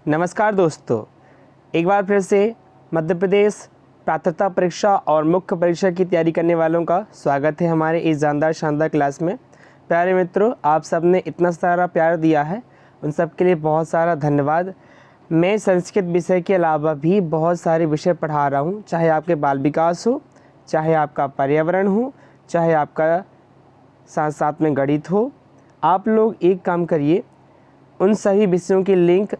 नमस्कार दोस्तों, एक बार फिर से मध्य प्रदेश पात्रता परीक्षा और मुख्य परीक्षा की तैयारी करने वालों का स्वागत है हमारे इस जानदार शानदार क्लास में। प्यारे मित्रों, आप सब ने इतना सारा प्यार दिया है, उन सब के लिए बहुत सारा धन्यवाद। मैं संस्कृत विषय के अलावा भी बहुत सारे विषय पढ़ा रहा हूँ, चाहे आपके बाल विकास हो, चाहे आपका पर्यावरण हो, चाहे आपका साथ साथ में गणित हो। आप लोग एक काम करिए, उन सभी विषयों की लिंक,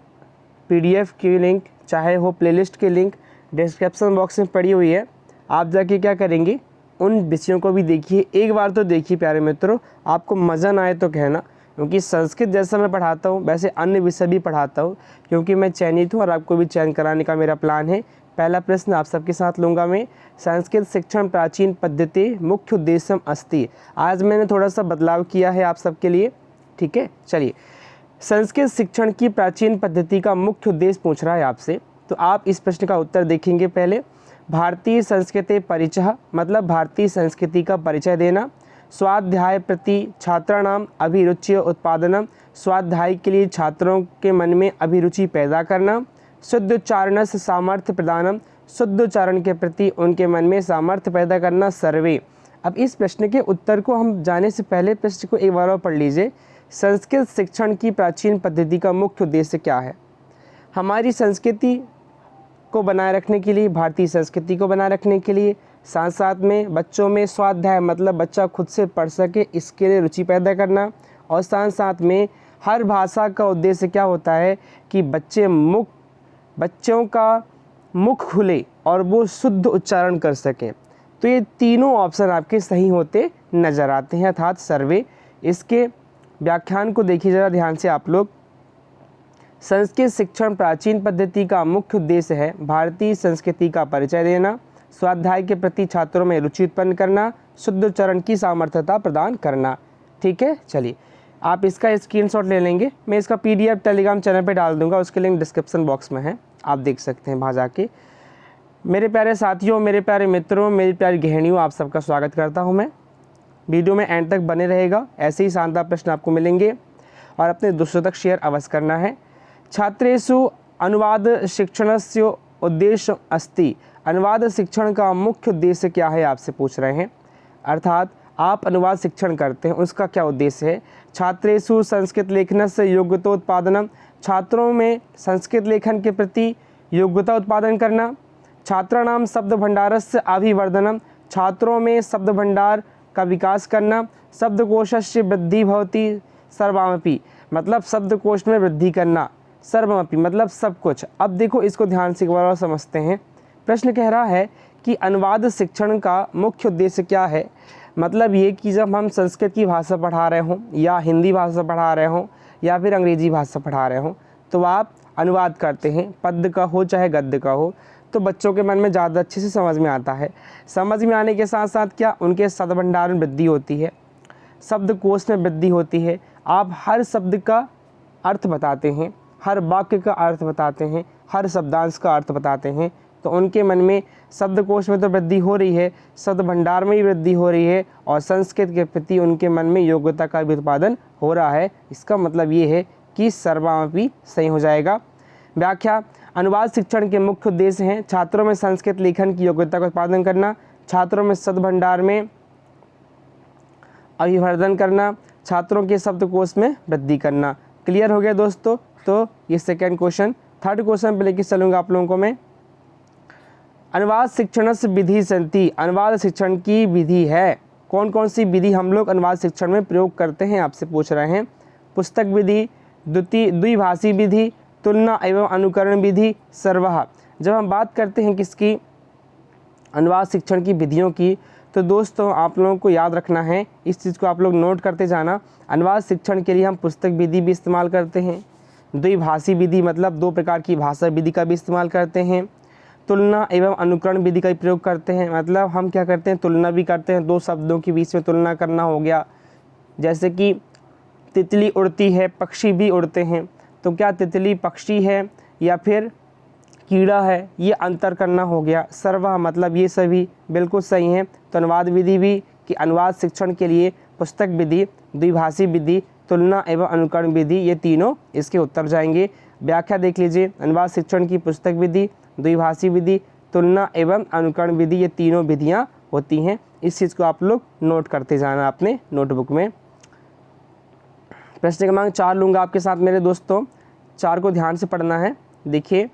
पीडीएफ की लिंक, चाहे हो प्लेलिस्ट की लिंक डिस्क्रिप्शन बॉक्स में पड़ी हुई है। आप जाके क्या करेंगे, उन विषयों को भी देखिए। एक बार तो देखिए प्यारे मित्रों, आपको मज़ा ना आए तो कहना, क्योंकि संस्कृत जैसा मैं पढ़ाता हूँ वैसे अन्य विषय भी पढ़ाता हूँ, क्योंकि मैं चयनित हूँ और आपको भी चयन कराने का मेरा प्लान है। पहला प्रश्न आप सबके साथ लूँगा मैं, संस्कृत शिक्षण प्राचीन पद्धति मुख्य उद्देश्यम अस्ति। आज मैंने थोड़ा सा बदलाव किया है आप सबके लिए, ठीक है। चलिए, संस्कृत शिक्षण की प्राचीन पद्धति का मुख्य उद्देश्य पूछ रहा है आपसे, तो आप इस प्रश्न का उत्तर देखेंगे। पहले, भारतीय संस्कृति परिचय, मतलब भारतीय संस्कृति का परिचय देना। स्वाध्याय प्रति छात्राणाम अभिरुचि उत्पादनम, स्वाध्याय के लिए छात्रों के मन में अभिरुचि पैदा करना। शुद्ध उच्चारण से सामर्थ्य प्रदानम, शुद्ध उच्चारण के प्रति उनके मन में सामर्थ्य पैदा करना। सर्वे। अब इस प्रश्न के उत्तर को हम जाने से पहले प्रश्न को एक बार और पढ़ लीजिए। संस्कृत शिक्षण की प्राचीन पद्धति का मुख्य उद्देश्य क्या है? हमारी संस्कृति को बनाए रखने के लिए, भारतीय संस्कृति को बनाए रखने के लिए, साथ साथ में बच्चों में स्वाध्याय मतलब बच्चा खुद से पढ़ सके, इसके लिए रुचि पैदा करना। और साथ साथ में हर भाषा का उद्देश्य क्या होता है कि बच्चों का मुख खुले और वो शुद्ध उच्चारण कर सकें। तो ये तीनों ऑप्शन आपके सही होते नज़र आते हैं, अर्थात सर्वे। इसके व्याख्यान को देखिए ज़रा ध्यान से आप लोग। संस्कृत शिक्षण प्राचीन पद्धति का मुख्य उद्देश्य है भारतीय संस्कृति का परिचय देना, स्वाध्याय के प्रति छात्रों में रुचि उत्पन्न करना, शुद्ध उच्चारण की सामर्थ्यता प्रदान करना। ठीक है, चलिए आप इसका स्क्रीनशॉट ले लेंगे। मैं इसका पीडीएफ टेलीग्राम चैनल पे डाल दूंगा, उसके लिंक डिस्क्रिप्शन बॉक्स में है, आप देख सकते हैं वहाँ जाके। मेरे प्यारे साथियों, मेरे प्यारे मित्रों, मेरी प्यारी गृहिणियों, आप सबका स्वागत करता हूँ मैं। वीडियो में एंड तक बने रहेगा, ऐसे ही शानदार प्रश्न आपको मिलेंगे और अपने दोस्तों तक शेयर अवश्य करना है। छात्रेषु अनुवाद शिक्षणस्य उद्देश्य अस्ति। अनुवाद शिक्षण का मुख्य उद्देश्य क्या है आपसे पूछ रहे हैं, अर्थात आप अनुवाद शिक्षण करते हैं उसका क्या उद्देश्य है। छात्रेषु संस्कृत लेखनस्य योग्यतोत्पादनम, छात्रों में संस्कृत लेखन के प्रति योग्यता उत्पादन करना। छात्राणाम शब्द भंडारस्य अभिवर्धनम, छात्रों में शब्द भंडार का विकास करना। शब्दकोशस्य वृद्धि भवति सर्वमपि, मतलब शब्दकोश में वृद्धि करना। सर्वमपि मतलब सब कुछ। अब देखो इसको ध्यान से एक बार और समझते हैं। प्रश्न कह रहा है कि अनुवाद शिक्षण का मुख्य उद्देश्य क्या है। मतलब ये कि जब हम संस्कृत की भाषा पढ़ा रहे हों या हिंदी भाषा पढ़ा रहे हों या फिर अंग्रेजी भाषा पढ़ा रहे हों, तो आप अनुवाद करते हैं, पद्य का हो चाहे गद्य का हो, तो बच्चों के मन में ज़्यादा अच्छे से समझ में आता है। समझ में आने के साथ साथ क्या, उनके शब्द भंडार में वृद्धि होती है, शब्दकोश में वृद्धि होती है। आप हर शब्द का अर्थ बताते हैं, हर वाक्य का अर्थ बताते हैं, हर शब्दांश का अर्थ बताते हैं, तो उनके मन में शब्दकोश में तो वृद्धि हो रही है, शब्द भंडार में भी वृद्धि हो रही है और संस्कृत के प्रति उनके मन में योग्यता का भी उत्पादन हो रहा है। इसका मतलब ये है कि सर्वमपि सही हो जाएगा। व्याख्या, अनुवाद शिक्षण के मुख्य उद्देश्य हैं छात्रों में संस्कृत लेखन की योग्यता का उत्पादन करना, छात्रों में शब्द भंडार में अभिवर्धन करना, छात्रों के शब्दकोश में वृद्धि करना। क्लियर हो गया दोस्तों? तो ये सेकंड क्वेश्चन। थर्ड क्वेश्चन पे लेके चलूँगा आप लोगों को मैं। अनुवाद शिक्षणस्य विधि सन्ति, अनुवाद शिक्षण की विधि है। कौन कौन सी विधि हम लोग अनुवाद शिक्षण में प्रयोग करते हैं आपसे पूछ रहे हैं। पुस्तक विधि, द्विभाषी विधि, तुलना एवं अनुकरण विधि, सर्वः। जब हम बात करते हैं किसकी, अनुवाद शिक्षण की विधियों की, तो दोस्तों आप लोगों को याद रखना है, इस चीज़ को आप लोग नोट करते जाना। अनुवाद शिक्षण के लिए हम पुस्तक विधि भी इस्तेमाल करते हैं, द्विभाषी विधि मतलब दो प्रकार की भाषा विधि का भी इस्तेमाल करते हैं, तुलना एवं अनुकरण विधि का प्रयोग करते हैं। मतलब हम क्या करते हैं, तुलना भी करते हैं, दो शब्दों के बीच में तुलना करना हो गया। जैसे कि तितली उड़ती है, पक्षी भी उड़ते हैं, तो क्या तितली पक्षी है या फिर कीड़ा है, ये अंतर करना हो गया। सर्वः मतलब ये सभी बिल्कुल सही हैं। तो अनुवाद विधि भी कि अनुवाद शिक्षण के लिए पुस्तक विधि, द्विभाषी विधि, तुलना एवं अनुकरण विधि, ये तीनों इसके उत्तर जाएंगे। व्याख्या देख लीजिए, अनुवाद शिक्षण की पुस्तक विधि, द्विभाषी विधि, तुलना एवं अनुकरण विधि, ये तीनों विधियाँ होती हैं। इस चीज़ को आप लोग नोट करते जाना अपने नोटबुक में। प्रश्न क्रमांक 4 लूँगा आपके साथ मेरे दोस्तों, 4 को ध्यान से पढ़ना है। देखिए,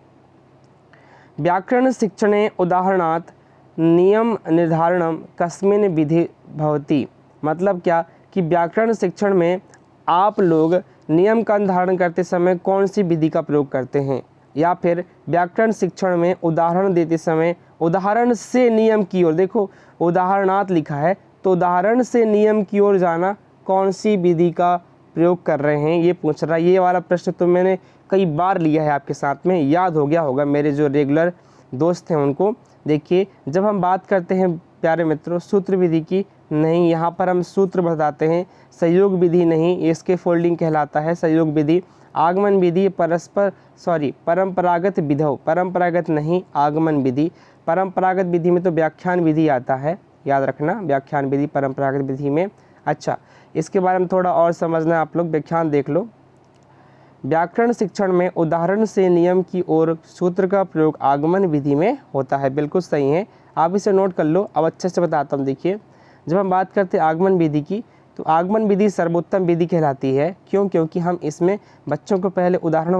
व्याकरण शिक्षणे उदाहरणात् नियम निर्धारणम कस्मिन् विधि भवति। मतलब क्या कि व्याकरण शिक्षण में आप लोग नियम का निर्धारण करते समय कौन सी विधि का प्रयोग करते हैं, या फिर व्याकरण शिक्षण में उदाहरण देते समय उदाहरण से नियम की ओर, देखो उदाहरणात् लिखा है तो उदाहरण से नियम की ओर जाना कौन सी विधि का प्रयोग कर रहे हैं, ये पूछ रहा है। ये वाला प्रश्न तो मैंने कई बार लिया है आपके साथ में, याद हो गया होगा मेरे जो रेगुलर दोस्त हैं उनको। देखिए, जब हम बात करते हैं प्यारे मित्रों सूत्र विधि की, नहीं यहाँ पर हम सूत्र बताते हैं, संयोग विधि नहीं, इसके फोल्डिंग कहलाता है संयोग विधि। आगमन विधि परंपरागत विधौ, परंपरागत नहीं आगमन विधि। परंपरागत विधि में तो व्याख्यान विधि आता है, याद रखना, व्याख्यान विधि परंपरागत विधि में। अच्छा, इसके बारे में थोड़ा और समझना है आप लोग, व्याख्यान देख लो। व्याकरण शिक्षण में उदाहरण से नियम की ओर सूत्र का प्रयोग आगमन विधि में होता है, बिल्कुल सही है, आप इसे नोट कर लो। अब अच्छे से बताता हूँ। देखिए, जब हम बात करते हैं आगमन विधि की, तो आगमन विधि सर्वोत्तम विधि कहलाती है। क्यों? क्योंकि हम इसमें बच्चों को पहले उदाहरण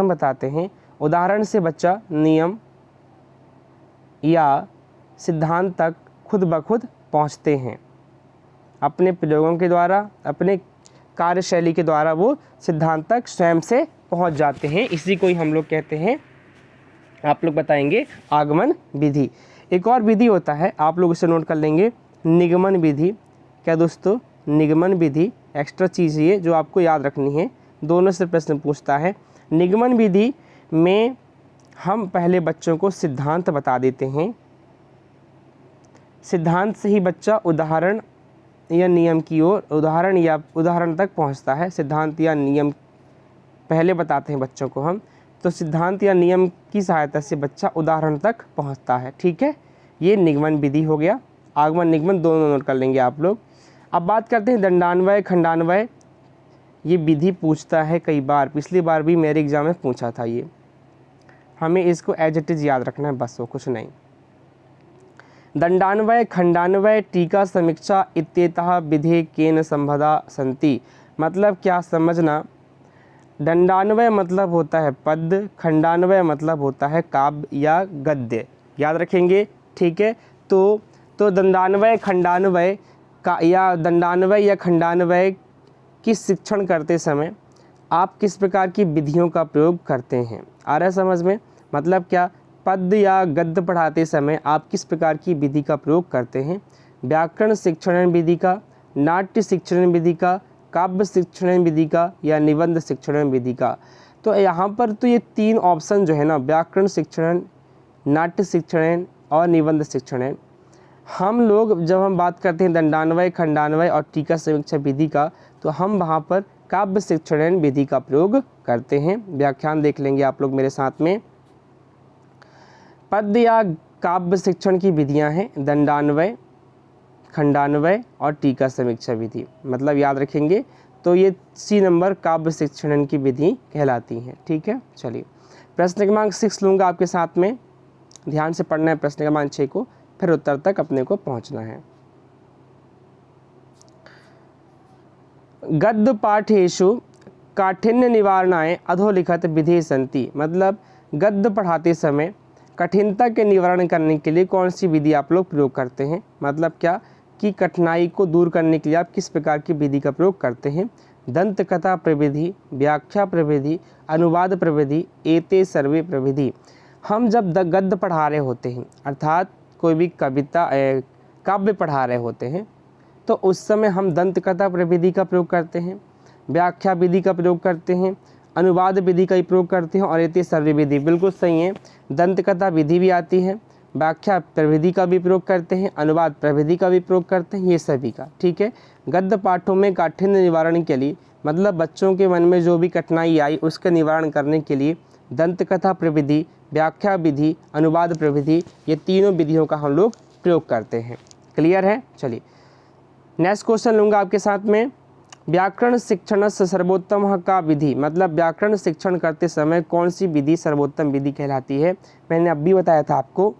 बताते हैं, उदाहरण से बच्चा नियम या सिद्धांत तक खुद ब खुद पहुँचते हैं, अपने प्रयोगों के द्वारा, अपने कार्यशैली के द्वारा वो सिद्धांत तक स्वयं से पहुंच जाते हैं। इसी को ही हम लोग कहते हैं, आप लोग बताएंगे, आगमन विधि। एक और विधि होता है, आप लोग इसे नोट कर लेंगे, निगमन विधि। क्या दोस्तों? निगमन विधि एक्स्ट्रा चीज़ ये जो आपको याद रखनी है, दोनों से प्रश्न पूछता है। निगमन विधि में हम पहले बच्चों को सिद्धांत बता देते हैं, सिद्धांत से ही बच्चा उदाहरण या नियम की ओर, उदाहरण तक पहुंचता है। सिद्धांत या नियम पहले बताते हैं बच्चों को हम, तो सिद्धांत या नियम की सहायता से बच्चा उदाहरण तक पहुंचता है। ठीक है, ये निगमन विधि हो गया। आगमन निगमन दोनों नोट कर लेंगे आप लोग। अब बात करते हैं दंडान्वय खंडान्वय। ये विधि पूछता है कई बार, पिछली बार भी मेरे एग्जाम में पूछा था ये, हमें इसको एज इट इज़ याद रखना है बस, वो कुछ नहीं। दंडान्वय खंडान्वय टीका समीक्षा इत्येतः विधे केन संबधा सन्ति। मतलब क्या समझना, दंडान्वय मतलब होता है पद, खंडान्वय मतलब होता है काव्य या गद्य, याद रखेंगे। ठीक है, तो दंडान्वय खंडान्वय का या दंडान्वय या खंडान्वय की शिक्षण करते समय आप किस प्रकार की विधियों का प्रयोग करते हैं, आ रहा है समझ में? मतलब क्या, पद या गद्य पढ़ाते समय आप किस प्रकार की विधि का प्रयोग करते हैं, व्याकरण शिक्षण विधि का, नाट्य शिक्षण विधि का, काव्य शिक्षण विधि का, या निबंध शिक्षण विधि का। तो यहाँ पर तो ये 3 ऑप्शन जो है ना, व्याकरण शिक्षण, नाट्य शिक्षण और निबंध शिक्षण, हम लोग जब हम बात करते हैं दंडान्वय खंडान्वय और टीका समीक्षा विधि का, तो हम वहाँ पर काव्य शिक्षण विधि का प्रयोग करते हैं। व्याख्यान देख लेंगे आप लोग मेरे साथ में। पद या काव्य शिक्षण की विधियां हैं दंडान्वय, खंडान्वय और टीका समीक्षा विधि, मतलब याद रखेंगे। तो ये सी नंबर काव्य शिक्षण की विधि कहलाती हैं। ठीक है, चलिए प्रश्न क्रमांक 6 लूँगा आपके साथ में, ध्यान से पढ़ना है प्रश्न क्रमांक 6 को, फिर उत्तर तक अपने को पहुँचना है। गद्य पाठेषु काठिन्य निवारणाय अधोलिखित विधि सन्ति। मतलब गद्य पढ़ाते समय कठिनता के निवारण करने के लिए कौन सी विधि आप लोग प्रयोग करते हैं, मतलब क्या कि कठिनाई को दूर करने के लिए आप किस प्रकार की विधि का प्रयोग करते हैं। दंत कथा प्रविधि, व्याख्या प्रविधि, अनुवाद प्रविधि, एते सर्वे प्रविधि। हम जब गद्य पढ़ा रहे होते हैं, अर्थात कोई भी कविता काव्य पढ़ा रहे होते हैं, तो उस समय हम दंत कथा प्रविधि का प्रयोग करते हैं, व्याख्या विधि का प्रयोग करते हैं, अनुवाद विधि का ही प्रयोग करते हैं, और एते सर्वे विधि, बिल्कुल सही है। दंत कथा विधि भी आती है, व्याख्या प्रविधि का भी प्रयोग करते हैं, अनुवाद प्रविधि का भी प्रयोग करते हैं, ये सभी का। ठीक है, गद्य पाठों में काठिन्य निवारण के लिए, मतलब बच्चों के मन में जो भी कठिनाई आई उसका निवारण करने के लिए दंत कथा प्रविधि, व्याख्या विधि, अनुवाद प्रविधि, ये तीनों विधियों का हम लोग प्रयोग करते हैं। क्लियर है? चलिए नेक्स्ट क्वेश्चन लूँगा आपके साथ में। व्याकरण शिक्षण सर्वोत्तम का विधि, मतलब व्याकरण शिक्षण करते समय कौन सी विधि सर्वोत्तम विधि कहलाती है। मैंने अब भी बताया था आपको,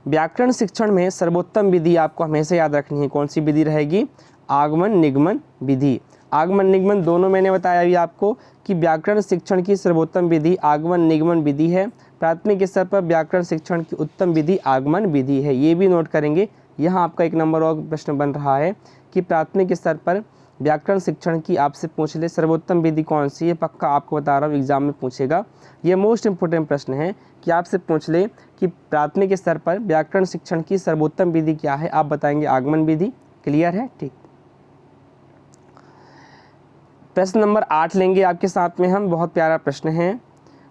व्याकरण शिक्षण में सर्वोत्तम विधि आपको हमेशा याद रखनी है। कौन सी विधि रहेगी? आगमन निगमन विधि। आगमन निगमन दोनों मैंने बताया अभी आपको कि व्याकरण शिक्षण की सर्वोत्तम विधि आगमन निगमन विधि है। प्राथमिक स्तर पर व्याकरण शिक्षण की उत्तम विधि आगमन विधि है, ये भी नोट करेंगे। यहाँ आपका एक नंबर और प्रश्न बन रहा है कि प्राथमिक स्तर पर व्याकरण शिक्षण की आपसे पूछ ले सर्वोत्तम विधि कौन सी है, पक्का आपको बता रहा हूँ एग्जाम में पूछेगा। ये मोस्ट इंपोर्टेंट प्रश्न है कि आपसे पूछ ले कि प्राथमिक स्तर पर व्याकरण शिक्षण की सर्वोत्तम विधि क्या है, आप बताएंगे आगमन विधि। क्लियर है? ठीक। प्रश्न नंबर 8 लेंगे आपके साथ में हम, बहुत प्यारा प्रश्न है।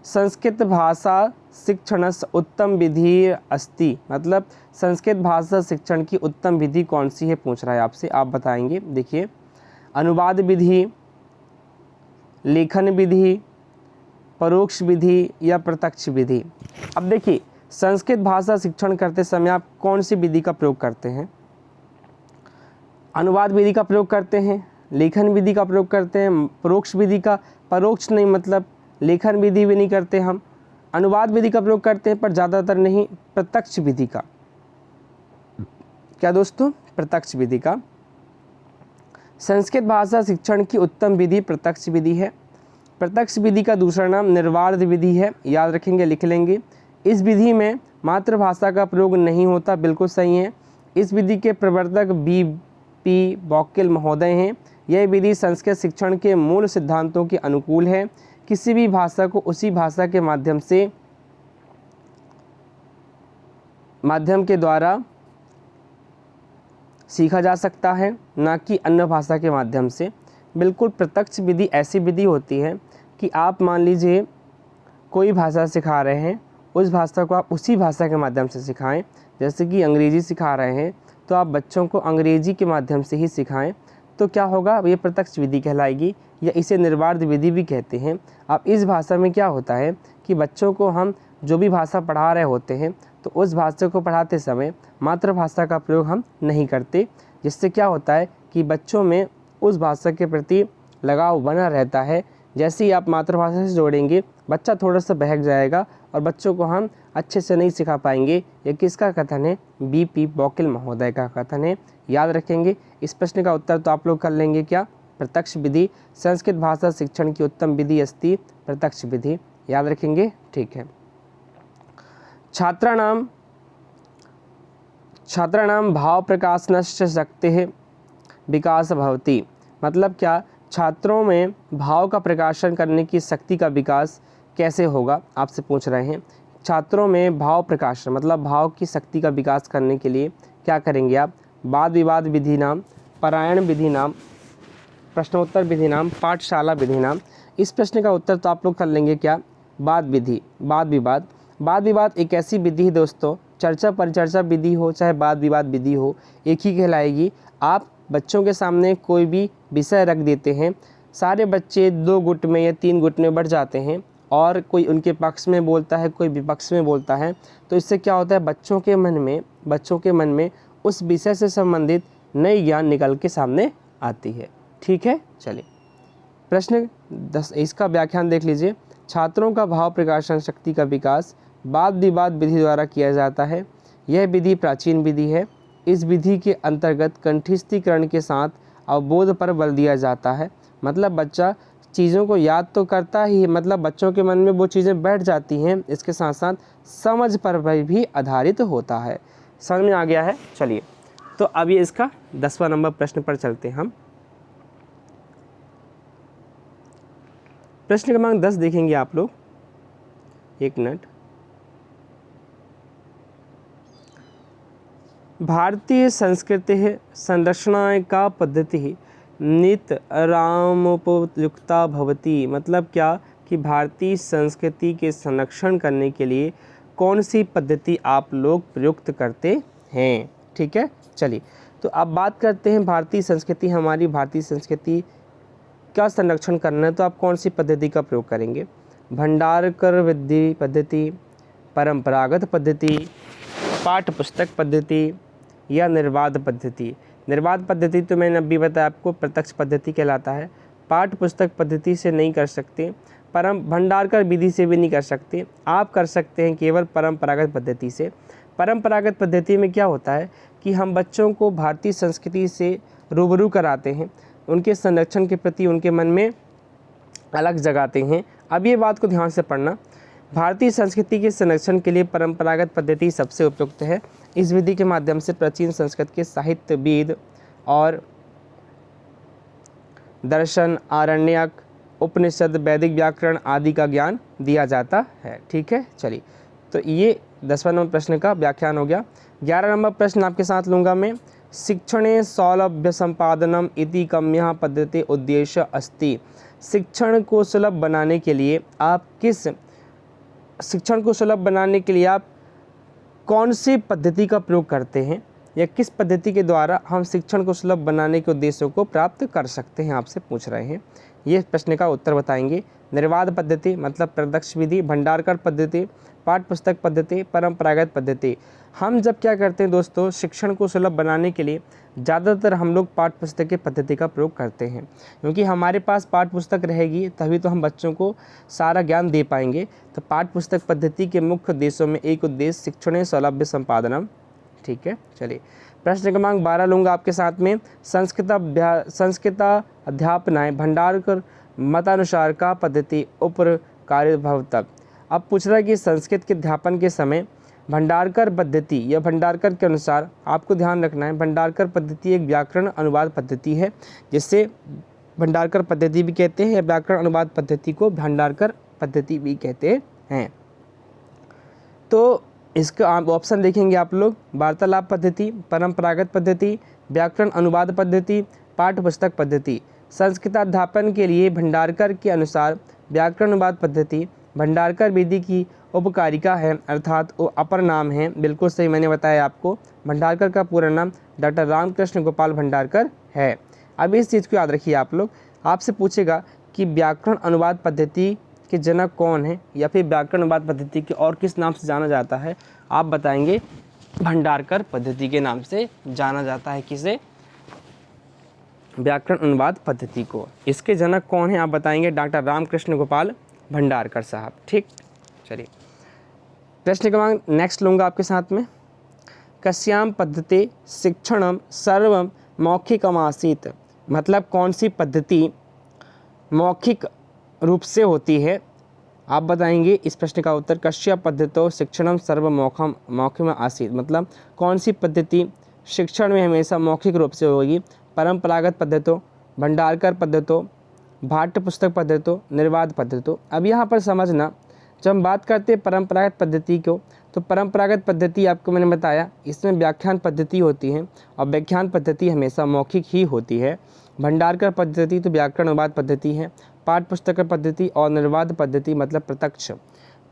संस्कृत भाषा शिक्षण उत्तम विधि अस्ति, मतलब संस्कृत भाषा शिक्षण की उत्तम विधि कौन सी है पूछ रहा है आपसे, आप बताएंगे। देखिए, अनुवाद विधि, लेखन विधि, परोक्ष विधि या प्रत्यक्ष विधि। अब देखिए, संस्कृत भाषा शिक्षण करते समय आप कौन सी विधि का प्रयोग करते हैं? अनुवाद विधि का प्रयोग करते हैं, लेखन विधि का प्रयोग करते हैं, परोक्ष विधि का, परोक्ष नहीं मतलब लेखन विधि भी नहीं करते हम, अनुवाद विधि का प्रयोग करते हैं पर ज़्यादातर नहीं, प्रत्यक्ष विधि का। क्या दोस्तों? प्रत्यक्ष विधि का। संस्कृत भाषा शिक्षण की उत्तम विधि प्रत्यक्ष विधि है। प्रत्यक्ष विधि का दूसरा नाम निर्वाध विधि है, याद रखेंगे, लिख लेंगे। इस विधि में मातृभाषा का प्रयोग नहीं होता, बिल्कुल सही है। इस विधि के प्रवर्तक B.P. बॉकेल महोदय हैं। यह विधि संस्कृत शिक्षण के मूल सिद्धांतों के अनुकूल है। किसी भी भाषा को उसी भाषा के माध्यम के द्वारा सीखा जा सकता है, ना कि अन्य भाषा के माध्यम से। बिल्कुल प्रत्यक्ष विधि ऐसी विधि होती है कि आप मान लीजिए कोई भाषा सिखा रहे हैं, उस भाषा को आप उसी भाषा के माध्यम से सिखाएं। जैसे कि अंग्रेजी सिखा रहे हैं तो आप बच्चों को अंग्रेजी के माध्यम से ही सिखाएं, तो क्या होगा? ये प्रत्यक्ष विधि कहलाएगी, या इसे निर्वाध विधि भी कहते हैं। अब इस भाषा में क्या होता है कि बच्चों को हम जो भी भाषा पढ़ा रहे होते हैं तो उस भाषा को पढ़ाते समय मातृभाषा का प्रयोग हम नहीं करते, जिससे क्या होता है कि बच्चों में उस भाषा के प्रति लगाव बना रहता है। जैसे ही आप मातृभाषा से जोड़ेंगे, बच्चा थोड़ा सा बहक जाएगा और बच्चों को हम अच्छे से नहीं सिखा पाएंगे। ये किसका कथन है? B.P. बॉकेल महोदय का कथन है, याद रखेंगे। इस प्रश्न का उत्तर तो आप लोग कर लेंगे क्या? प्रत्यक्ष विधि। संस्कृत भाषा शिक्षण की उत्तम विधि अस्ति प्रत्यक्ष विधि, याद रखेंगे। ठीक है। छात्राणाम भाव प्रकाशनस्य शक्तिः विकास भवति, मतलब क्या? छात्रों में भाव का प्रकाशन करने की शक्ति का विकास कैसे होगा, आपसे पूछ रहे हैं। छात्रों में भाव प्रकाशन मतलब भाव की शक्ति का विकास करने के लिए क्या करेंगे आप? वाद विवाद विधि नाम, पारायण विधि नाम, प्रश्नोत्तर विधि नाम, पाठशाला विधि नाम। इस प्रश्न का उत्तर तो आप लोग कर लेंगे क्या? वाद विधि, वाद विवाद। वाद विवाद एक ऐसी विधि है दोस्तों, चर्चा परिचर्चा विधि हो चाहे वाद विवाद विधि हो, एक ही कहलाएगी। आप बच्चों के सामने कोई भी विषय रख देते हैं, सारे बच्चे 2 गुट में या 3 गुट में बढ़ जाते हैं और कोई उनके पक्ष में बोलता है, कोई विपक्ष में बोलता है, तो इससे क्या होता है? बच्चों के मन में उस विषय से संबंधित नई ज्ञान निकल के सामने आती है। ठीक है, चलिए प्रश्न 10 इसका व्याख्यान देख लीजिए। छात्रों का भाव प्रकाशन शक्ति का विकास वाद विवाद विधि द्वारा किया जाता है। यह विधि प्राचीन विधि है। इस विधि के अंतर्गत कंठस्थीकरण के साथ अवबोध पर बल दिया जाता है, मतलब बच्चा चीज़ों को याद तो करता ही, मतलब बच्चों के मन में वो चीज़ें बैठ जाती हैं, इसके साथ साथ समझ पर भी आधारित होता है। समझ में आ गया है? चलिए, तो अब ये इसका 10वां नंबर प्रश्न पर चलते हैं हम। प्रश्न क्रमांक 10 देखेंगे आप लोग, 1 मिनट। भारतीय संस्कृति संरक्षण का पद्धति नितरामुपयुक्ता भवति, मतलब क्या कि भारतीय संस्कृति के संरक्षण करने के लिए कौन सी पद्धति आप लोग प्रयुक्त करते हैं। ठीक है, चलिए तो अब बात करते हैं भारतीय संस्कृति, हमारी भारतीय संस्कृति का संरक्षण करना है तो आप कौन सी पद्धति का प्रयोग करेंगे? भंडारकर विधि पद्धति, परंपरागत पद्धति, पाठ्य पुस्तक पद्धति या निर्वाध पद्धति। निर्वाध पद्धति तो मैंने अभी बताया आपको प्रत्यक्ष पद्धति कहलाता है। पाठ्य पुस्तक पद्धति से नहीं कर सकते, परम भंडारकर विधि से भी नहीं कर सकते, आप कर सकते हैं केवल परंपरागत पद्धति से। परंपरागत पद्धति में क्या होता है कि हम बच्चों को भारतीय संस्कृति से रूबरू कराते हैं, उनके संरक्षण के प्रति उनके मन में अलग जगाते हैं। अब ये बात को ध्यान से पढ़ना, भारतीय संस्कृति के संरक्षण के लिए परंपरागत पद्धति सबसे उपयुक्त है। इस विधि के माध्यम से प्राचीन संस्कृत के साहित्य, वेद और दर्शन, आरण्यक, उपनिषद, वैदिक व्याकरण आदि का ज्ञान दिया जाता है। ठीक है, चलिए, तो ये 10वां नंबर प्रश्न का व्याख्यान हो गया। 11 नंबर प्रश्न आपके साथ लूँगा मैं। शिक्षणे सौलभ्य संपादनम इति कम्यः पद्धति उद्देश्य अस्ति। शिक्षण को सुलभ बनाने के लिए आप कौन सी पद्धति का प्रयोग करते हैं, या किस पद्धति के द्वारा हम शिक्षण को सुलभ बनाने के उद्देश्यों को प्राप्त कर सकते हैं, आपसे पूछ रहे हैं। ये प्रश्न का उत्तर बताएंगे। निर्वाध पद्धति मतलब प्रत्यक्ष विधि, भंडारकर पद्धति, पाठ्य पुस्तक पद्धति, परंपरागत पद्धति। हम जब क्या करते हैं दोस्तों, शिक्षण को सुलभ बनाने के लिए ज़्यादातर हम लोग पाठ्य पुस्तक की पद्धति का प्रयोग करते हैं, क्योंकि हमारे पास पाठ्य पुस्तक रहेगी तभी तो हम बच्चों को सारा ज्ञान दे पाएंगे। तो पाठ्य पुस्तक पद्धति के मुख्य उद्देश्यों में एक उद्देश्य शिक्षण सौलभ्य संपादनम। ठीक है, चलिए, प्रश्न क्रमांक 12 लूँगा आपके साथ में। संस्कृत अध्यापनाय भंडारकर मतानुसार का पद्धति उपकारित भवतः। अब पूछ रहा है कि संस्कृत के अध्यापन के समय भंडारकर पद्धति या भंडारकर के अनुसार आपको ध्यान रखना है, भंडारकर पद्धति एक व्याकरण अनुवाद पद्धति है, जिससे भंडारकर पद्धति भी कहते हैं, या व्याकरण अनुवाद पद्धति को भंडारकर पद्धति भी कहते हैं। तो इसका आप ऑप्शन देखेंगे आप लोग, वार्तालाप पद्धति, परंपरागत पद्धति, व्याकरण अनुवाद पद्धति, पाठ्य पुस्तक पद्धति। संस्कृत अध्यापन के लिए भंडारकर के अनुसार व्याकरण अनुवाद पद्धति भंडारकर विधि की उपकारिका है, अर्थात वो अपर नाम है। बिल्कुल सही, मैंने बताया आपको, भंडारकर का पूरा नाम डॉक्टर रामकृष्ण गोपाल भंडारकर है। अब इस चीज़ को याद रखिए आप लोग। आपसे पूछेगा कि व्याकरण अनुवाद पद्धति के जनक कौन है, या फिर व्याकरण अनुवाद पद्धति के और किस नाम से जाना जाता है, आप बताएंगे भंडारकर पद्धति के नाम से जाना जाता है। किसे? व्याकरण अनुवाद पद्धति को। इसके जनक कौन है आप बताएंगे, डॉक्टर रामकृष्ण गोपाल भंडारकर साहब। ठीक, चलिए, प्रश्न क्रमांक नेक्स्ट लूँगा आपके साथ में। कस्याम पद्धति शिक्षणम सर्वम मौखिकमासीत, मतलब कौन सी पद्धति मौखिक रूप से होती है, आप बताएंगे इस प्रश्न का उत्तर। कस्या पद्धतो शिक्षणम सर्वमौखिकम आसीत, मतलब कौन सी पद्धति शिक्षण में हमेशा मौखिक रूप से होगी। परंपरागत पद्धतों, भंडारकर पद्धतों, पाठ्य पुस्तक पद्धतों, निर्वाध पद्धतों। अब यहाँ पर समझना, जब हम बात करते हैं परंपरागत पद्धति को, तो परंपरागत पद्धति आपको मैंने बताया इसमें व्याख्यान पद्धति होती है, और व्याख्यान पद्धति हमेशा मौखिक ही होती है। भंडारकर पद्धति तो व्याकरण अनुवाद पद्धति है। पाठ्य पुस्तक पद्धति और निर्वाध पद्धति मतलब प्रत्यक्ष।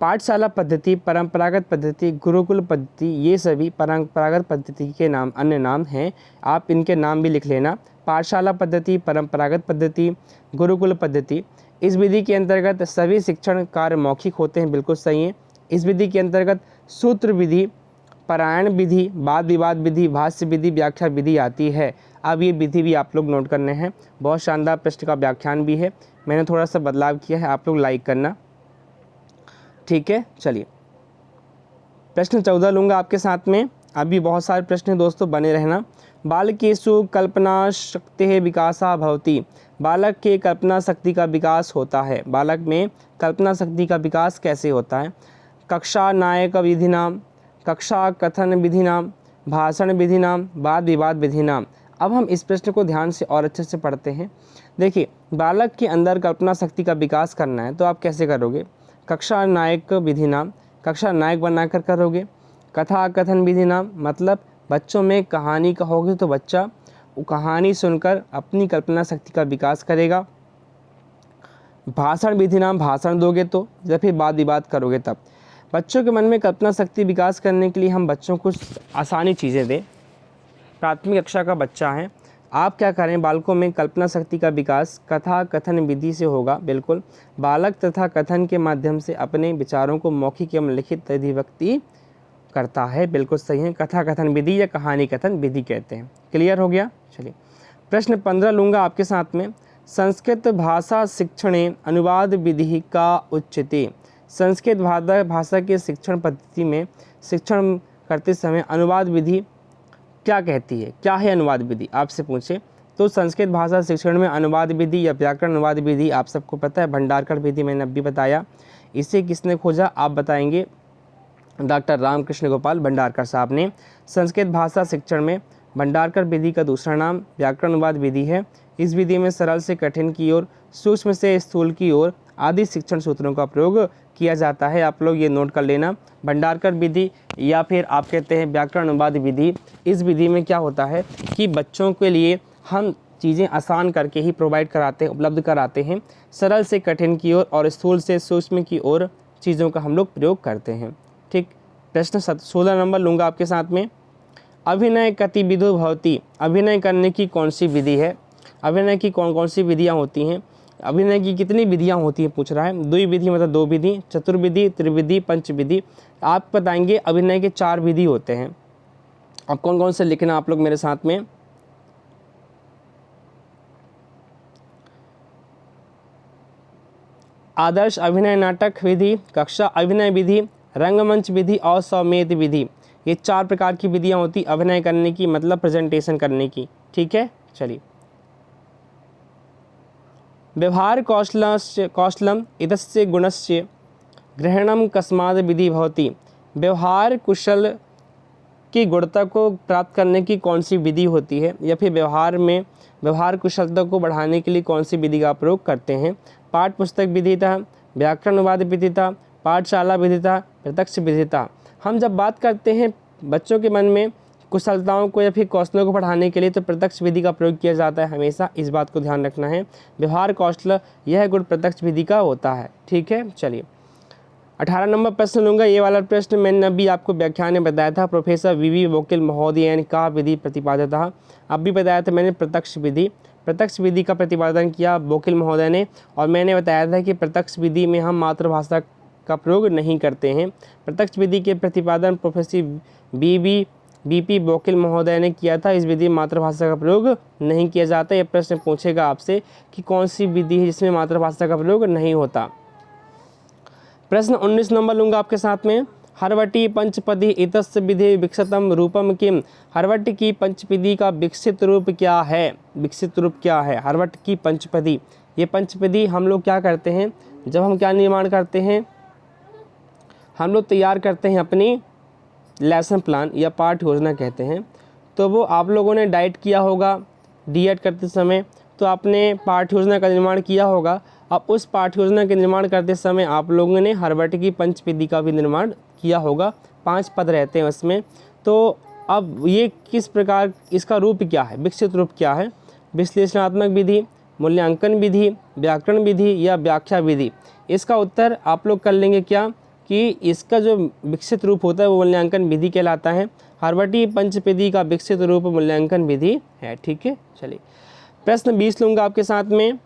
पाठशाला पद्धति, परंपरागत पद्धति, गुरुकुल पद्धति, ये सभी परंपरागत पद्धति के नाम, अन्य नाम हैं। आप इनके नाम भी लिख लेना, पाठशाला पद्धति, परंपरागत पद्धति, गुरुकुल पद्धति। इस विधि के अंतर्गत सभी शिक्षण कार्य मौखिक होते हैं, बिल्कुल सही है। इस विधि के अंतर्गत सूत्र विधि, पारायण विधि, वाद विवाद विधि, भाष्य विधि, व्याख्या विधि आती है। अब ये विधि भी आप लोग नोट करने हैं। बहुत शानदार प्रश्न का व्याख्यान भी है, मैंने थोड़ा सा बदलाव किया है, आप लोग लाइक करना। ठीक है, चलिए, प्रश्न 14 लूँगा आपके साथ में। अभी बहुत सारे प्रश्न हैं दोस्तों, बने रहना। बालकेषु कल्पना शक्ति विकासा भवति, बालक के कल्पना शक्ति का विकास होता है। बालक में कल्पना शक्ति का विकास कैसे होता है? कक्षा नायक विधिनाम, कक्षा कथन विधिनाम, भाषण विधिनाम, वाद विवाद विधिनाम। अब हम इस प्रश्न को ध्यान से और अच्छे से पढ़ते हैं। देखिए, बालक के अंदर कल्पना शक्ति का विकास करना है तो आप कैसे करोगे? कक्षा नायक विधिनाम, कक्षा नायक बनाकर करोगे। कथा कथन विधिनाम, मतलब बच्चों में कहानी कहोगे तो बच्चा वो कहानी सुनकर अपनी कल्पना शक्ति का विकास करेगा। भाषण विधिनाम, भाषण दोगे तो, या फिर वाद विवाद करोगे तब। बच्चों के मन में कल्पना शक्ति विकास करने के लिए हम बच्चों को आसानी चीज़ें दें। प्राथमिक कक्षा का बच्चा है, आप क्या करें, बालकों में कल्पना शक्ति का विकास कथा कथन विधि से होगा। बिल्कुल, बालक तथा कथन के माध्यम से अपने विचारों को मौखिक एवं लिखित अभिव्यक्ति करता है, बिल्कुल सही है। कथा कथन विधि या कहानी कथन विधि कहते हैं। क्लियर हो गया। चलिए प्रश्न 15 लूँगा आपके साथ में। संस्कृत भाषा शिक्षणे अनुवाद विधि का उच्यते। संस्कृत भाषा के शिक्षण पद्धति में शिक्षण करते समय अनुवाद विधि क्या कहती है? क्या है अनुवाद विधि आपसे पूछे तो संस्कृत भाषा शिक्षण में अनुवाद विधि या व्याकरण अनुवाद विधि आप सबको पता है, भंडारकर विधि मैंने अभी बताया। इसे किसने खोजा आप बताएंगे? डॉक्टर रामकृष्ण गोपाल भंडारकर साहब ने। संस्कृत भाषा शिक्षण में भंडारकर विधि का दूसरा नाम व्याकरण अनुवाद विधि है। इस विधि में सरल से कठिन की ओर, सूक्ष्म से स्थूल की ओर आदि शिक्षण सूत्रों का प्रयोग किया जाता है। आप लोग ये नोट कर लेना, भंडारकर विधि या फिर आप कहते हैं व्याकरण अनुवाद विधि। इस विधि में क्या होता है कि बच्चों के लिए हम चीज़ें आसान करके ही प्रोवाइड कराते हैं, उपलब्ध कराते हैं। सरल से कठिन की ओर और स्थूल से सूक्ष्म की ओर चीज़ों का हम लोग प्रयोग करते हैं। ठीक। प्रश्न 16 नंबर लूँगा आपके साथ में। अभिनय कतिविधो भवति। अभिनय करने की कौन सी विधि है? अभिनय की कौन कौन सी विधियाँ होती हैं? अभिनय की कितनी विधियाँ होती हैं पूछ रहा है। द्विविधि मतलब 2 विधि, चतुर्विधि, त्रिविधि, पंचविधि। आप बताएंगे अभिनय के 4 विधि होते हैं। अब कौन कौन से लिखना आप लोग मेरे साथ में। आदर्श अभिनय नाटक विधि, कक्षा अभिनय विधि, रंगमंच विधि और सौमेध विधि। ये 4 प्रकार की विधियाँ होती अभिनय करने की, मतलब प्रेजेंटेशन करने की। ठीक है। चलिए व्यवहार कौशलम इतस्य गुणस्य ग्रहणम कस्माद विधि भवति। व्यवहार कुशल की गुणता को प्राप्त करने की कौन सी विधि होती है, या फिर व्यवहार कुशलता को बढ़ाने के लिए कौन सी विधि का प्रयोग करते हैं? पाठ पुस्तक विधिता, व्याकरण अनुवाद विधिता, पाठशाला विधिता, प्रत्यक्ष विधिता। हम जब बात करते हैं बच्चों के मन में कुशलताओं को या फिर कौशलों को बढ़ाने के लिए तो प्रत्यक्ष विधि का प्रयोग किया जाता है हमेशा। इस बात को ध्यान रखना है। व्यवहार कौशल यह गुण प्रत्यक्ष विधि का होता है। ठीक है। चलिए 18 नंबर प्रश्न लूँगा। ये वाला प्रश्न मैंने अभी आपको व्याख्यान में बताया था। प्रोफेसर वी वोकिल महोदय ने का विधि प्रतिपादिता। अब भी बताया था मैंने प्रत्यक्ष विधि। प्रत्यक्ष विधि का प्रतिपादन किया वोकिल महोदय ने, और मैंने बताया था कि प्रत्यक्ष विधि में हम मातृभाषा का प्रयोग नहीं करते हैं। प्रत्यक्ष विधि के प्रतिपादन प्रोफेसर बीपी वोकिल महोदय ने किया था। इस विधि में मातृभाषा का प्रयोग नहीं किया जाता। यह प्रश्न पूछेगा आपसे कि कौन सी विधि है जिसमें मातृभाषा का प्रयोग नहीं होता। प्रश्न 19 नंबर लूँगा आपके साथ में। हरवटी पंचपदी इतस्य विधि विकसितम रूपम किम। हरवट की पंचपदी का विकसित रूप क्या है? विकसित रूप क्या है हरवट की पंचपदी? ये पंचपदी हम लोग क्या करते हैं, जब हम क्या निर्माण करते हैं, हम लोग तैयार करते हैं अपनी लेसन प्लान या पाठ योजना कहते हैं। तो वो आप लोगों ने डाइट किया होगा डीएड करते समय, तो आपने पाठ योजना का निर्माण किया होगा। अब उस पाठ योजना के निर्माण करते समय आप लोगों ने हरवट की पंचपदी का भी निर्माण किया होगा। 5 पद रहते हैं उसमें। तो अब ये किस प्रकार, इसका रूप क्या है, विकसित रूप क्या है? विश्लेषणात्मक विधि, मूल्यांकन विधि, व्याकरण विधि या व्याख्या विधि? इसका उत्तर आप लोग कर लेंगे क्या कि इसका जो विकसित रूप होता है वो मूल्यांकन विधि कहलाता है। हरवटी पंचपदी का विकसित रूप मूल्यांकन विधि है। ठीक है। चलिए प्रश्न 20 लूँगा आपके साथ में।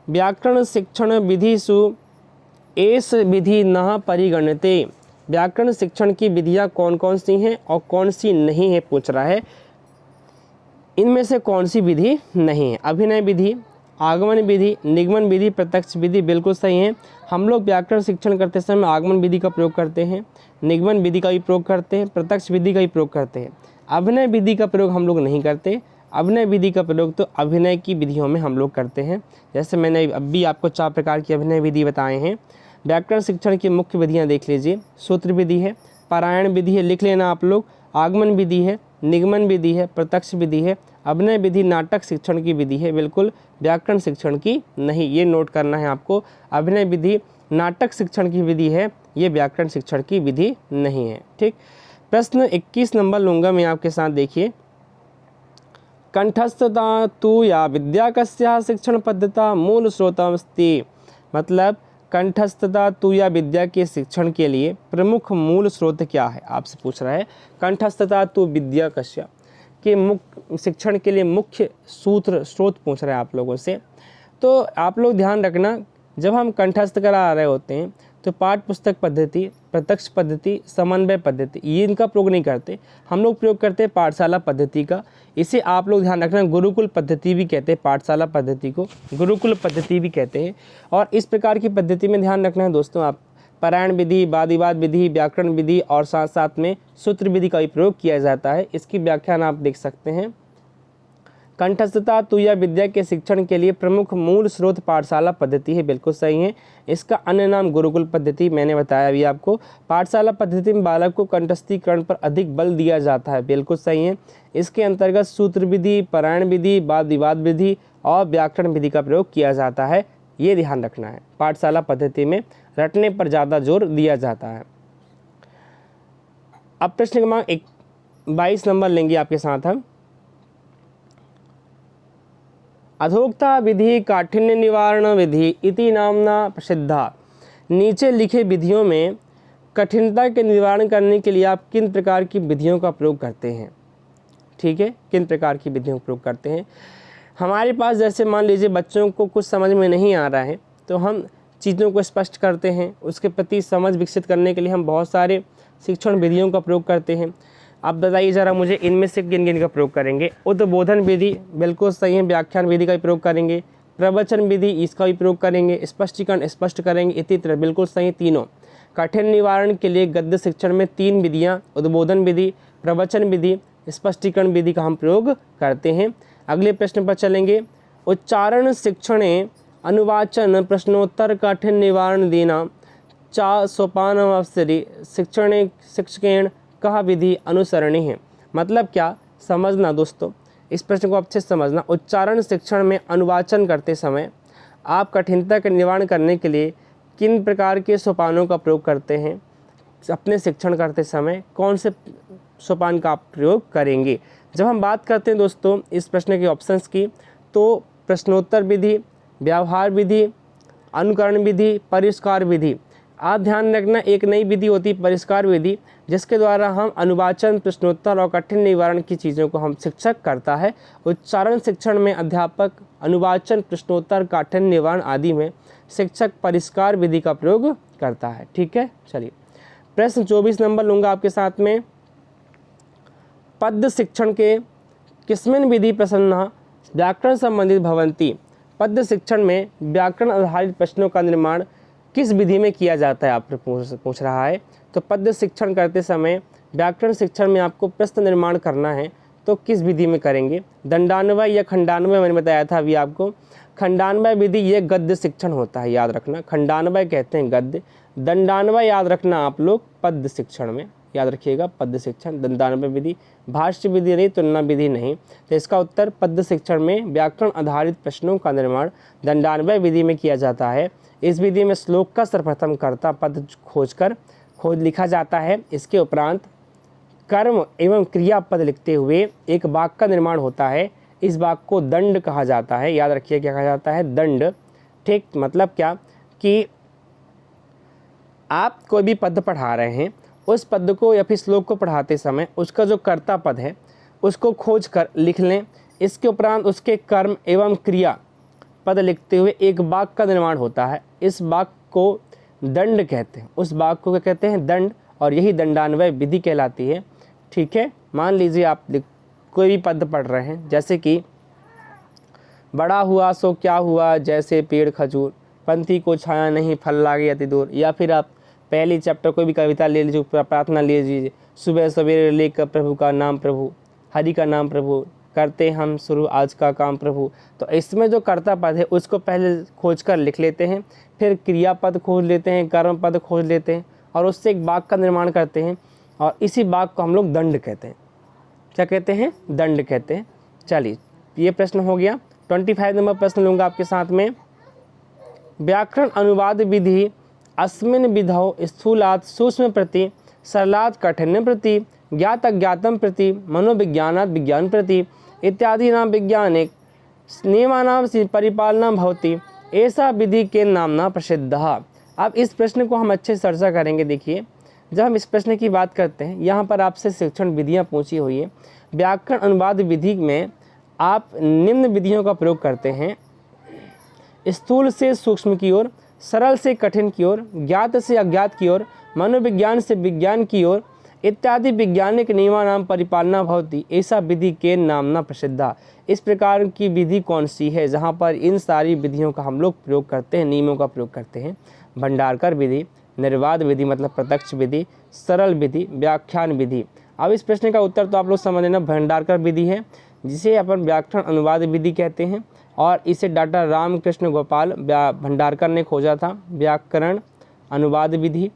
व्याकरण शिक्षण विधिषु एस विधि न परिगणते। व्याकरण शिक्षण की विधियाँ कौन कौन सी हैं और कौन सी नहीं है पूछ रहा है। इनमें से कौन सी विधि नहीं है? अभिनय विधि, आगमन विधि, निगमन विधि, प्रत्यक्ष विधि। बिल्कुल सही है। हम लोग व्याकरण शिक्षण करते समय आगमन विधि का प्रयोग करते हैं, निगमन विधि का भी प्रयोग करते हैं, प्रत्यक्ष विधि का भी प्रयोग करते हैं। अभिनय विधि का प्रयोग हम लोग नहीं करते। अभिनय विधि का प्रयोग तो अभिनय की विधियों में हम लोग करते हैं। जैसे मैंने अभी आपको 4 प्रकार की अभिनय विधि बताए हैं। व्याकरण शिक्षण की मुख्य विधियाँ देख लीजिए। सूत्र विधि है, पारायण विधि है, लिख लेना आप लोग। आगमन विधि है, निगमन विधि है, प्रत्यक्ष विधि है। अभिनय विधि नाटक शिक्षण की विधि है, बिल्कुल व्याकरण शिक्षण की नहीं। ये नोट करना है आपको। अभिनय विधि नाटक शिक्षण की विधि है, ये व्याकरण शिक्षण की विधि नहीं है। ठीक। प्रश्न 21 नंबर लूँगा मैं आपके साथ। देखिए कंठस्थता तु या विद्या कस्या शिक्षण पद्धता मूल स्रोतमस्ति। मतलब कंठस्थता तु या विद्या के शिक्षण के लिए प्रमुख मूल स्रोत क्या है आपसे पूछ रहा है। कंठस्थता तु विद्या कस्या के मुख्य शिक्षण के लिए मुख्य स्रोत पूछ रहे हैं आप लोगों से। तो आप लोग ध्यान रखना, जब हम कंठस्थ करा रहे होते हैं तो पाठ्य पुस्तक पद्धति, प्रत्यक्ष पद्धति, समन्वय पद्धति, ये इनका प्रयोग नहीं करते। हम लोग प्रयोग करते हैं पाठशाला पद्धति का। इसे आप लोग ध्यान रखना, गुरुकुल पद्धति भी कहते हैं, पाठशाला पद्धति को गुरुकुल पद्धति भी कहते हैं। और इस प्रकार की पद्धति में ध्यान रखना है दोस्तों, आप पारायण विधि, वाद विवाद विधि, व्याकरण विधि और साथ साथ में सूत्र विधि का भी प्रयोग किया जाता है। इसकी व्याख्यान आप देख सकते हैं। कंठस्थता तुह्य विद्या के शिक्षण के लिए प्रमुख मूल स्रोत पाठशाला पद्धति है, बिल्कुल सही है। इसका अन्य नाम गुरुकुल पद्धति, मैंने बताया अभी आपको। पाठशाला पद्धति में बालक को कंठस्थीकरण पर अधिक बल दिया जाता है, बिल्कुल सही है। इसके अंतर्गत सूत्र विधि, पारायण विधि, वाद विवाद विधि और व्याकरण विधि का प्रयोग किया जाता है, ये ध्यान रखना है। पाठशाला पद्धति में रटने पर ज़्यादा जोर दिया जाता है। अब प्रश्न क्रमांक 22 नंबर लेंगे आपके साथ हम। अधोक्ता विधि काठिन्य निवारण विधि इति नामना प्रसिद्धा। नीचे लिखे विधियों में कठिनता के निवारण करने के लिए आप किन प्रकार की विधियों का प्रयोग करते हैं? ठीक है, किन प्रकार की विधियों का प्रयोग करते हैं? हमारे पास जैसे मान लीजिए बच्चों को कुछ समझ में नहीं आ रहा है, तो हम चीज़ों को स्पष्ट करते हैं, उसके प्रति समझ विकसित करने के लिए हम बहुत सारे शिक्षण विधियों का प्रयोग करते हैं। आप बताइए ज़रा मुझे, इनमें से किन किन का प्रयोग करेंगे? उद्बोधन विधि, बिल्कुल सही है। व्याख्यान विधि का भी प्रयोग करेंगे। प्रवचन विधि, इसका भी प्रयोग करेंगे। स्पष्टीकरण स्पष्ट करेंगे, इसी तरह, बिल्कुल सही तीनों। कठिन निवारण के लिए गद्य शिक्षण में 3 विधियाँ, उद्बोधन विधि, प्रवचन विधि, स्पष्टीकरण विधि का हम प्रयोग करते हैं। अगले प्रश्न पर चलेंगे। उच्चारण शिक्षणे अनुवाचन प्रश्नोत्तर कठिन निवारण देना चा सोपान अवसरी शिक्षणे शिक्षकेण कहा विधि अनुसरणी है। मतलब क्या, समझना दोस्तों, इस प्रश्न को अच्छे से समझना। उच्चारण शिक्षण में अनुवाचन करते समय आप कठिनता का निवारण करने के लिए किन प्रकार के सोपानों का प्रयोग करते हैं? अपने शिक्षण करते समय कौन से सोपान का आप प्रयोग करेंगे? जब हम बात करते हैं दोस्तों इस प्रश्न के ऑप्शंस की, तो प्रश्नोत्तर विधि, व्यवहार विधि, अनुकरण विधि, परिष्कार विधि। आप ध्यान रखना, एक नई विधि होती है परिष्कार विधि, जिसके द्वारा हम अनुवाचन, प्रश्नोत्तर और कठिन निवारण की चीज़ों को हम शिक्षक करता है। उच्चारण शिक्षण में अध्यापक अनुवाचन, प्रश्नोत्तर, कठिन निवारण आदि में शिक्षक परिष्कार विधि का प्रयोग करता है। ठीक है, चलिए प्रश्न 24 नंबर लूँगा आपके साथ में। पद्य शिक्षण के किस्मिन विधि प्रसन्ना व्याकरण संबंधित भवंती। पद्य शिक्षण में व्याकरण आधारित प्रश्नों का निर्माण किस विधि में किया जाता है, आपने पूछ रहा है। तो पद्य शिक्षण करते समय व्याकरण शिक्षण में आपको प्रश्न निर्माण करना है, तो किस विधि में करेंगे? दंडान्वय या खंडान्वय, मैंने बताया था अभी आपको। खंडान्वय विधि ये गद्य शिक्षण होता है, याद रखना। खंडान्वय कहते हैं गद्य, दंडान्वय याद रखना आप लोग पद्य शिक्षण में, याद रखिएगा पद्य शिक्षण, दंडान्वय विधि। भाष्य विधि नहीं, तुलना विधि नहीं। तो इसका उत्तर पद्य शिक्षण में व्याकरण आधारित प्रश्नों का निर्माण दंडान्वय विधि में किया जाता है। इस विधि में श्लोक का सर्वप्रथम कर्ता पद खोज लिखा जाता है। इसके उपरांत कर्म एवं क्रिया पद लिखते हुए एक वाक्य का निर्माण होता है। इस वाक्य को दंड कहा जाता है, याद रखिए क्या कहा जाता है? दंड। ठीक, मतलब क्या कि आप कोई भी पद पढ़ा रहे हैं, उस पद को या फिर श्लोक को पढ़ाते समय उसका जो कर्ता पद है उसको खोज कर लिख लें। इसके उपरांत उसके कर्म एवं क्रिया पद लिखते हुए एक वाक्य का निर्माण होता है। इस वाक्य को दंड कहते हैं, उस वाक्य को क्या कहते हैं? दंड। और यही दंडान्वय विधि कहलाती है। ठीक है, मान लीजिए आप कोई भी पद पढ़ रहे हैं, जैसे कि बड़ा हुआ सो क्या हुआ जैसे पेड़ खजूर, पंथी को छाया नहीं फल लागे अति दूर। या फिर आप पहली चैप्टर कोई भी कविता ले लीजिए, प्रार्थना ले लीजिए। सुबह सवेरे लेकर प्रभु का नाम प्रभु, हरि का नाम प्रभु, करते हम शुरू आज का काम प्रभु। तो इसमें जो कर्ता पद है उसको पहले खोज कर लिख लेते हैं, फिर क्रियापद खोज लेते हैं, कर्म पद खोज लेते हैं और उससे एक वाक्य का निर्माण करते हैं। और इसी वाक्य को हम लोग दंड कहते हैं। क्या कहते हैं? दंड कहते हैं। चलिए ये प्रश्न हो गया। 25 नंबर प्रश्न लूँगा आपके साथ में। व्याकरण अनुवाद विधि अस्मिन विधौ स्थूलात् सूक्ष्म प्रति, सरलात् कठिन प्रति, ज्ञात अज्ञातम प्रति, मनोविज्ञानात् विज्ञान प्रति इत्यादि नाम वैज्ञानिक नियमानां परिपालना भवति। ऐसा विधि के नामना प्रसिद्ध। अब इस प्रश्न को हम अच्छे से चर्चा करेंगे। देखिए, जब हम इस प्रश्न की बात करते हैं, यहाँ पर आपसे शिक्षण विधियाँ पूछी हुई है। व्याकरण अनुवाद विधि में आप निम्न विधियों का प्रयोग करते हैं। स्थूल से सूक्ष्म की ओर, सरल से कठिन की ओर, ज्ञात से अज्ञात की ओर, मनोविज्ञान से विज्ञान की ओर इत्यादि वैज्ञानिक नियमानाम परिपालना भवति, ऐसा विधि के नामना प्रसिद्धा। इस प्रकार की विधि कौन सी है जहाँ पर इन सारी विधियों का हम लोग प्रयोग करते हैं, नियमों का प्रयोग करते हैं? भंडारकर विधि, निर्वाद विधि मतलब प्रत्यक्ष विधि, सरल विधि, व्याख्यान विधि। अब इस प्रश्न का उत्तर तो आप लोग समझ लेना, भंडारकर विधि है जिसे अपन व्याकरण अनुवाद विधि कहते हैं, और इसे डॉक्टर रामकृष्ण गोपाल भंडारकर ने खोजा था, व्याकरण अनुवाद विधि।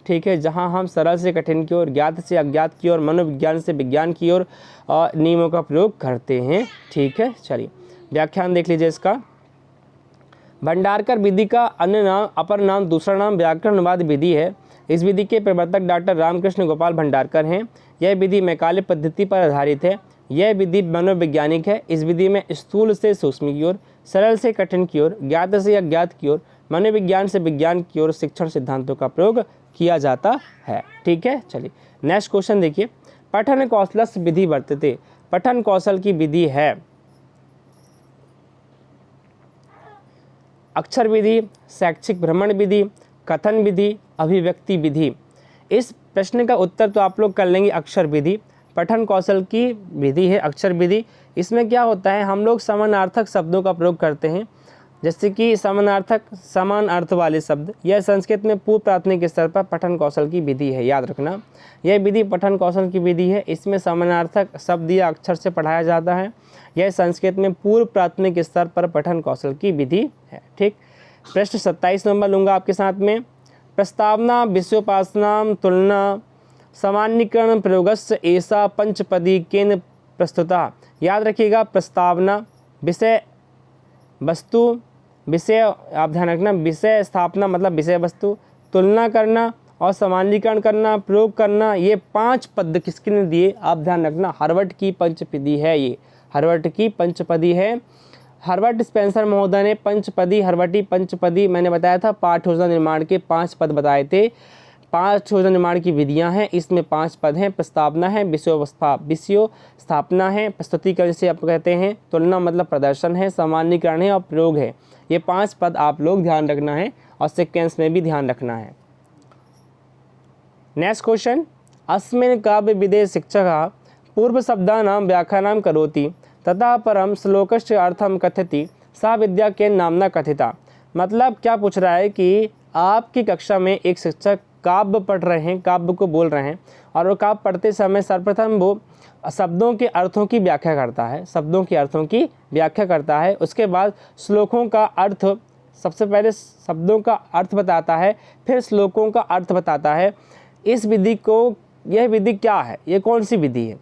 ठीक है, जहां हम सरल से कठिन की ओर, ज्ञात से अज्ञात की ओर, मनोविज्ञान से विज्ञान की ओर नियमों का प्रयोग करते हैं। ठीक है, चलिए व्याख्यान देख लीजिए इसका। भंडारकर विधि का अन्य नाम, अपर नाम, दूसरा नाम व्याकरण अनुवाद विधि है। इस विधि के प्रवर्तक डॉक्टर रामकृष्ण गोपाल भंडारकर हैं। यह विधि मैकाले पद्धति पर आधारित है। यह विधि मनोवैज्ञानिक है। इस विधि में स्थूल से सूक्ष्म की ओर, सरल से कठिन की ओर, ज्ञात से अज्ञात की ओर, मनोविज्ञान से विज्ञान की ओर शिक्षण सिद्धांतों का प्रयोग किया जाता है। ठीक है, चलिए नेक्स्ट क्वेश्चन देखिए। पठन कौशलस्य विधि वर्तते, पठन कौशल की विधि है अक्षर विधि, शैक्षिक भ्रमण विधि, कथन विधि, अभिव्यक्ति विधि। इस प्रश्न का उत्तर तो आप लोग कर लेंगे अक्षर विधि। पठन कौशल की विधि है अक्षर विधि। इसमें क्या होता है, हम लोग समानार्थक शब्दों का प्रयोग करते हैं, जैसे कि समानार्थक, समान अर्थ वाले शब्द। यह संस्कृत में पूर्व प्राथमिक स्तर पर पठन कौशल की विधि है, याद रखना। यह विधि पठन कौशल की विधि है। इसमें समानार्थक शब्द या अक्षर से पढ़ाया जाता है। यह संस्कृत में पूर्व प्राथमिक स्तर पर पठन कौशल की विधि है। ठीक, प्रश्न 27 नंबर लूँगा आपके साथ में। प्रस्तावना, विषयोपासना, तुलना, सामान्यीकरण, प्रयोगस्य ऐसा पंचपदी केन प्रस्तुता। याद रखिएगा, प्रस्तावना, विषय वस्तु, विषय आप ध्यान रखना, विषय स्थापना मतलब विषय वस्तु, तुलना करना और सामान्यीकरण करना, प्रयोग करना, ये 5 पद किसके ने दिए आप ध्यान रखना। हार्वर्ड की पंचपदी है, ये हार्वर्ड की पंचपदी है। हार्वर्ड स्पेंसर महोदय ने पंचपदी, हार्वर्डी पंचपदी, मैंने बताया था पाठ योजना निर्माण के 5 पद बताए थे। 5 योजना निर्माण की विधियां हैं, इसमें 5 पद हैं। प्रस्तावना है, विषय स्थापना है, प्रस्तुतिकरण से आप कहते हैं, तुलना मतलब प्रदर्शन है, सामान्यीकरण है और प्रयोग है। ये 5 पद आप लोग ध्यान रखना है और सीक्वेंस में भी ध्यान रखना है। Next question. अस्मिन् काव्य विदे शिक्षकः पूर्व शब्दानां व्याख्यानं करोति तथा परम श्लोकस्य अर्थम कथयति, सा विद्या के नामना कथिता। मतलब क्या पूछ रहा है कि आपकी कक्षा में एक शिक्षक काव्य पढ़ रहे हैं, काव्य को बोल रहे हैं, और वो काव्य पढ़ते समय सर्वप्रथम वो शब्दों के अर्थों की व्याख्या करता है, शब्दों के अर्थों की व्याख्या करता है। उसके बाद श्लोकों का अर्थ, सबसे पहले शब्दों का अर्थ बताता है, फिर श्लोकों का अर्थ बताता है। इस विधि को, यह विधि क्या है, ये कौन सी विधि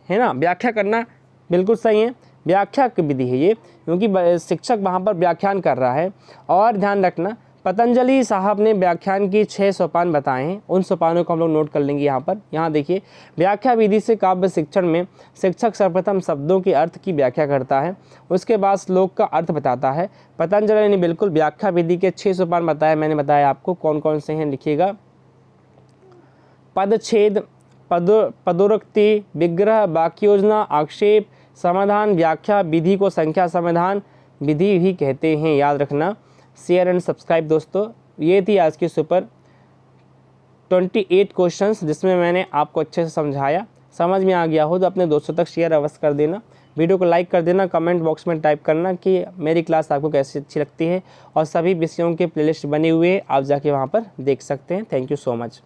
है ना? व्याख्या करना बिल्कुल सही है, व्याख्या की विधि है ये, क्योंकि शिक्षक वहाँ पर व्याख्यान कर रहा है। और ध्यान रखना, पतंजलि साहब ने व्याख्यान की 6 सोपान बताए हैं, उन सोपानों को हम लोग नोट कर लेंगे यहाँ पर। यहाँ देखिए, व्याख्या विधि से काव्य शिक्षण में शिक्षक सर्वप्रथम शब्दों के अर्थ की व्याख्या करता है, उसके बाद श्लोक का अर्थ बताता है। पतंजलि ने बिल्कुल व्याख्या विधि के 6 सोपान बताए, मैंने बताया आपको कौन कौन से हैं, लिखिएगा। पदच्छेद, पदोक्ति, विग्रह, वाक्योजना, आक्षेप, समाधान, व्याख्या विधि को संख्या समाधान विधि भी कहते हैं, याद रखना। शेयर एंड सब्सक्राइब दोस्तों। ये थी आज की सुपर 28 क्वेश्चंस, जिसमें मैंने आपको अच्छे से समझाया। समझ में आ गया हो तो अपने दोस्तों तक शेयर अवश्य कर देना, वीडियो को लाइक कर देना, कमेंट बॉक्स में टाइप करना कि मेरी क्लास आपको कैसी अच्छी लगती है, और सभी विषयों के प्लेलिस्ट बने हुए हैं, आप जाके वहाँ पर देख सकते हैं। Thank you so much.